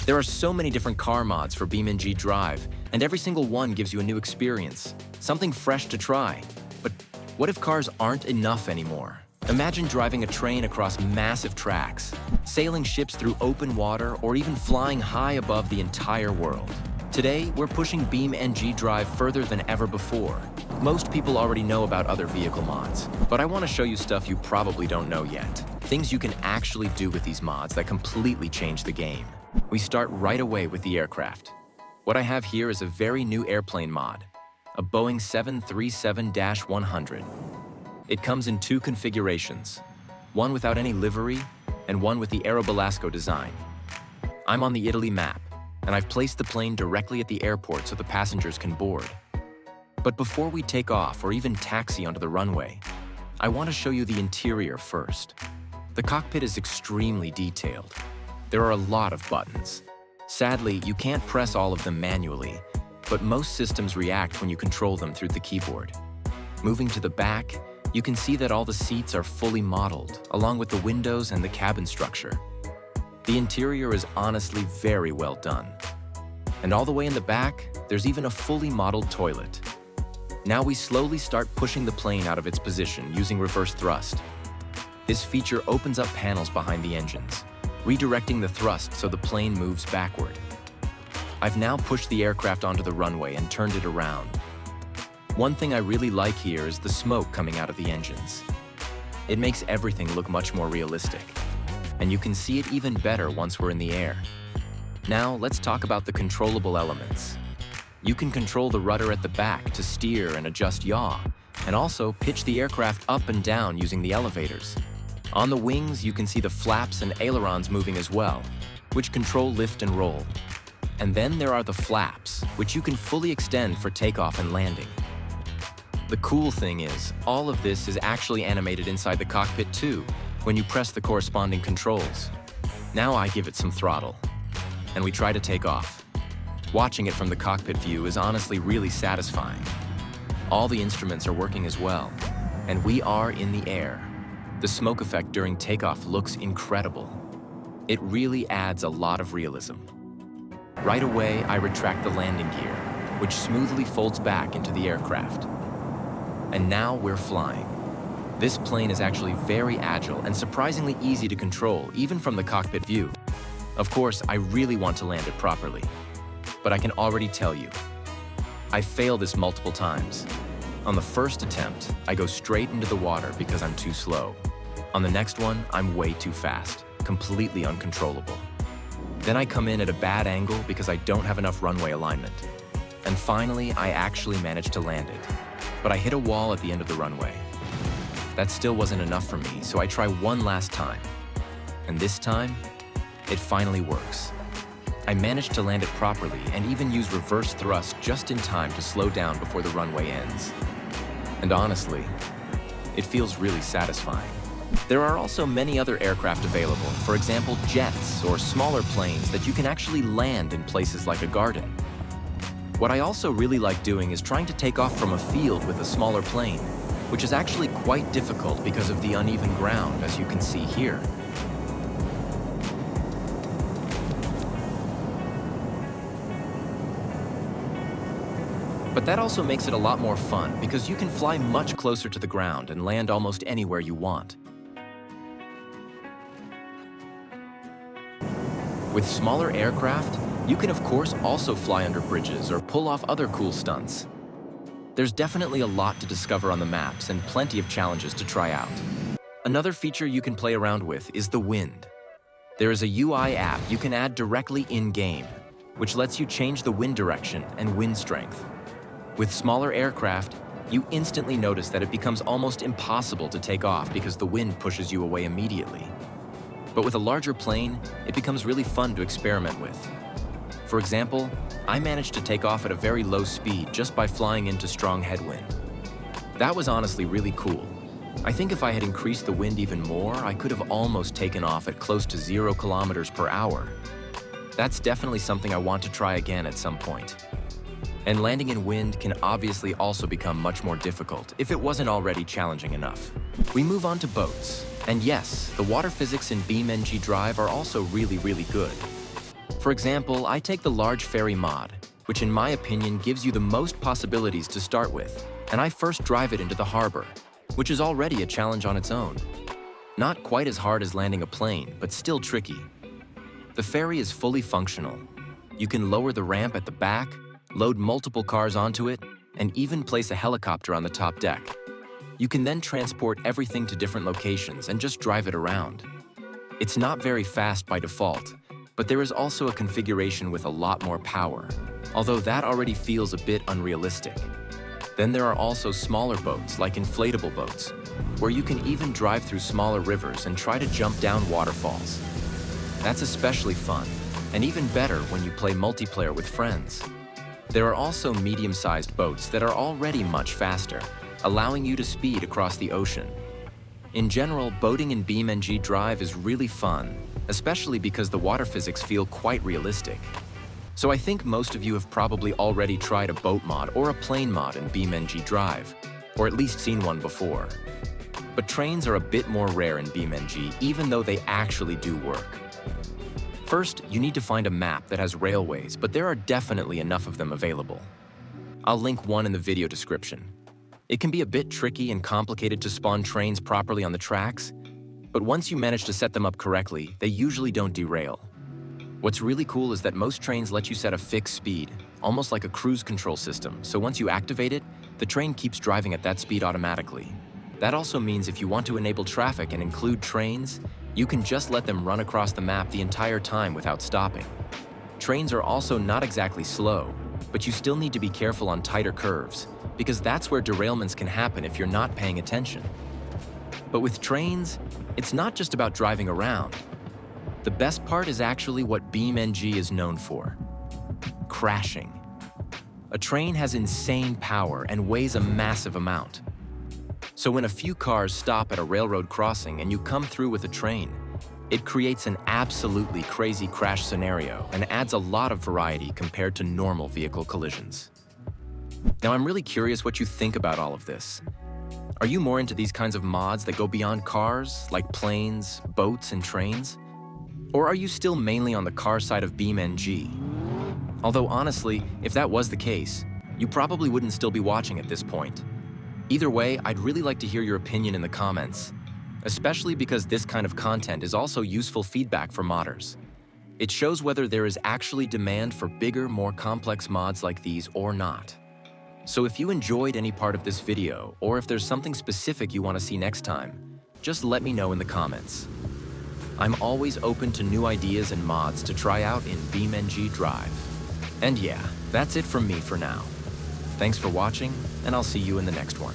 There are so many different car mods for BeamNG Drive, and every single one gives you a new experience, something fresh to try. But what if cars aren't enough anymore? Imagine driving a train across massive tracks, sailing ships through open water, or even flying high above the entire world. Today, we're pushing BeamNG Drive further than ever before. Most people already know about other vehicle mods, but I want to show you stuff you probably don't know yet. Things you can actually do with these mods that completely change the game. We start right away with the aircraft. What I have here is a very new airplane mod, a Boeing 737-100. It comes in two configurations, one without any livery and one with the Aerobalasco design. I'm on the Italy map, and I've placed the plane directly at the airport so the passengers can board. But before we take off or even taxi onto the runway, I want to show you the interior first. The cockpit is extremely detailed. There are a lot of buttons. Sadly, you can't press all of them manually, but most systems react when you control them through the keyboard. Moving to the back, you can see that all the seats are fully modeled, along with the windows and the cabin structure. The interior is honestly very well done. And all the way in the back, there's even a fully modeled toilet. Now we slowly start pushing the plane out of its position using reverse thrust. This feature opens up panels behind the engines, redirecting the thrust so the plane moves backward. I've now pushed the aircraft onto the runway and turned it around. One thing I really like here is the smoke coming out of the engines. It makes everything look much more realistic, and you can see it even better once we're in the air. Now let's talk about the controllable elements. You can control the rudder at the back to steer and adjust yaw, and also pitch the aircraft up and down using the elevators. On the wings, you can see the flaps and ailerons moving as well, which control lift and roll. And then there are the flaps, which you can fully extend for takeoff and landing. The cool thing is, all of this is actually animated inside the cockpit too, when you press the corresponding controls. Now I give it some throttle, and we try to take off. Watching it from the cockpit view is honestly really satisfying. All the instruments are working as well, and we are in the air. The smoke effect during takeoff looks incredible. It really adds a lot of realism. Right away, I retract the landing gear, which smoothly folds back into the aircraft. And now we're flying. This plane is actually very agile and surprisingly easy to control, even from the cockpit view. Of course, I really want to land it properly, but I can already tell you, I fail this multiple times. On the first attempt, I go straight into the water because I'm too slow. On the next one, I'm way too fast, completely uncontrollable. Then I come in at a bad angle because I don't have enough runway alignment. And finally, I actually manage to land it. But I hit a wall at the end of the runway. That still wasn't enough for me, so I try one last time. And this time, it finally works. I managed to land it properly and even use reverse thrust just in time to slow down before the runway ends. And honestly, it feels really satisfying. There are also many other aircraft available, for example, jets or smaller planes that you can actually land in places like a garden. What I also really like doing is trying to take off from a field with a smaller plane, which is actually quite difficult because of the uneven ground, as you can see here. But that also makes it a lot more fun because you can fly much closer to the ground and land almost anywhere you want. With smaller aircraft, you can of course also fly under bridges or pull off other cool stunts. There's definitely a lot to discover on the maps and plenty of challenges to try out. Another feature you can play around with is the wind. There is a UI app you can add directly in-game, which lets you change the wind direction and wind strength. With smaller aircraft, you instantly notice that it becomes almost impossible to take off because the wind pushes you away immediately. But with a larger plane, it becomes really fun to experiment with. For example, I managed to take off at a very low speed just by flying into strong headwind. That was honestly really cool. I think if I had increased the wind even more, I could have almost taken off at close to 0 kilometers per hour. That's definitely something I want to try again at some point. And landing in wind can obviously also become much more difficult if it wasn't already challenging enough. We move on to boats. And yes, the water physics in BeamNG Drive are also really good. For example, I take the large ferry mod, which in my opinion gives you the most possibilities to start with, and I first drive it into the harbor, which is already a challenge on its own. Not quite as hard as landing a plane, but still tricky. The ferry is fully functional. You can lower the ramp at the back, load multiple cars onto it, and even place a helicopter on the top deck. You can then transport everything to different locations and just drive it around. It's not very fast by default, but there is also a configuration with a lot more power, although that already feels a bit unrealistic. Then there are also smaller boats, like inflatable boats, where you can even drive through smaller rivers and try to jump down waterfalls. That's especially fun, and even better when you play multiplayer with friends. There are also medium-sized boats that are already much faster, allowing you to speed across the ocean. In general, boating in BeamNG Drive is really fun, especially because the water physics feel quite realistic. So I think most of you have probably already tried a boat mod or a plane mod in BeamNG Drive, or at least seen one before. But trains are a bit more rare in BeamNG, even though they actually do work. First, you need to find a map that has railways, but there are definitely enough of them available. I'll link one in the video description. It can be a bit tricky and complicated to spawn trains properly on the tracks, but once you manage to set them up correctly, they usually don't derail. What's really cool is that most trains let you set a fixed speed, almost like a cruise control system, so once you activate it, the train keeps driving at that speed automatically. That also means if you want to enable traffic and include trains, you can just let them run across the map the entire time without stopping. Trains are also not exactly slow, but you still need to be careful on tighter curves, because that's where derailments can happen if you're not paying attention. But with trains, it's not just about driving around. The best part is actually what BeamNG is known for: crashing. A train has insane power and weighs a massive amount. So when a few cars stop at a railroad crossing and you come through with a train, it creates an absolutely crazy crash scenario and adds a lot of variety compared to normal vehicle collisions. Now, I'm really curious what you think about all of this. Are you more into these kinds of mods that go beyond cars, like planes, boats, and trains? Or are you still mainly on the car side of BeamNG? Although honestly, if that was the case, you probably wouldn't still be watching at this point. Either way, I'd really like to hear your opinion in the comments, especially because this kind of content is also useful feedback for modders. It shows whether there is actually demand for bigger, more complex mods like these or not. So if you enjoyed any part of this video, or if there's something specific you want to see next time, just let me know in the comments. I'm always open to new ideas and mods to try out in BeamNG Drive. And yeah, that's it from me for now. Thanks for watching, and I'll see you in the next one.